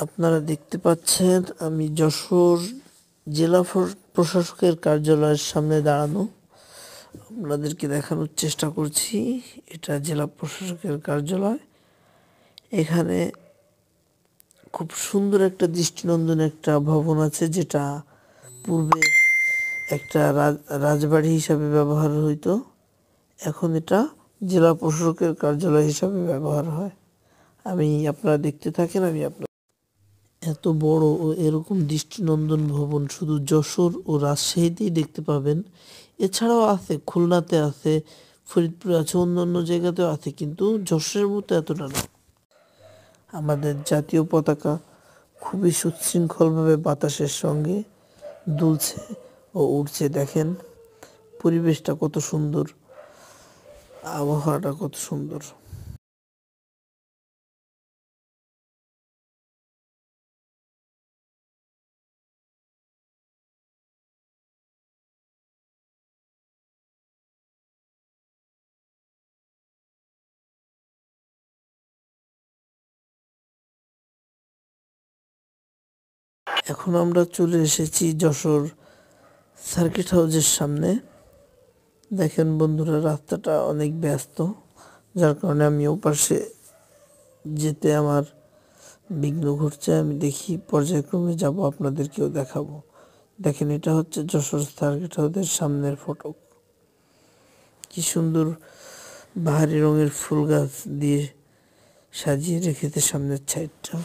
আপনারা দেখতে পাচ্ছেন আমি যশোর জেলা প্রশাসকের কার্যালয়ের সামনে দাঁড়ানো। আপনাদেরকে দেখানোর চেষ্টা করছি, এটা জেলা প্রশাসকের কার্যালয়। এখানে খুব সুন্দর একটা দৃষ্টিনন্দন একটা ভবন আছে, যেটা পূর্বে একটা রাজবাড়ি হিসাবে ব্যবহার হইতো। এখন এটা জেলা প্রশাসকের কার্যালয় হিসাবে ব্যবহার হয়। আপনারা দেখতে থাকেন। এত বড় ও এরকম দৃষ্টিনন্দন ভবন শুধু যশোর ও রাজশাহীতেই দেখতে পাবেন। এছাড়াও আছে, খুলনাতে আছে, ফরিদপুরে আছে, অন্যান্য জায়গাতেও আছে, কিন্তু যশোরের মতো এতটা না। আমাদের জাতীয় পতাকা খুবই সুশৃঙ্খলভাবে বাতাসের সঙ্গে দুলছে ও উড়ছে। দেখেন পরিবেশটা কত সুন্দর, আবহাওয়াটা কত সুন্দর। এখন আমরা চলে এসেছি যশোর সার্কিট হাউসের সামনে। দেখেন বন্ধুরা, রাস্তাটা অনেক ব্যস্ত, যার কারণে আমি ওপাশে যেতে আমার বিঘ্ন ঘটছে। আমি দেখি পর্যায়ক্রমে যাব, আপনাদেরকেও দেখাবো। দেখেন, এটা হচ্ছে যশোর সার্কিট হাউসের সামনের ফটক। কি সুন্দর বাহারি রঙের ফুল গাছ দিয়ে সাজিয়ে রেখেছে সামনের সাইডটা।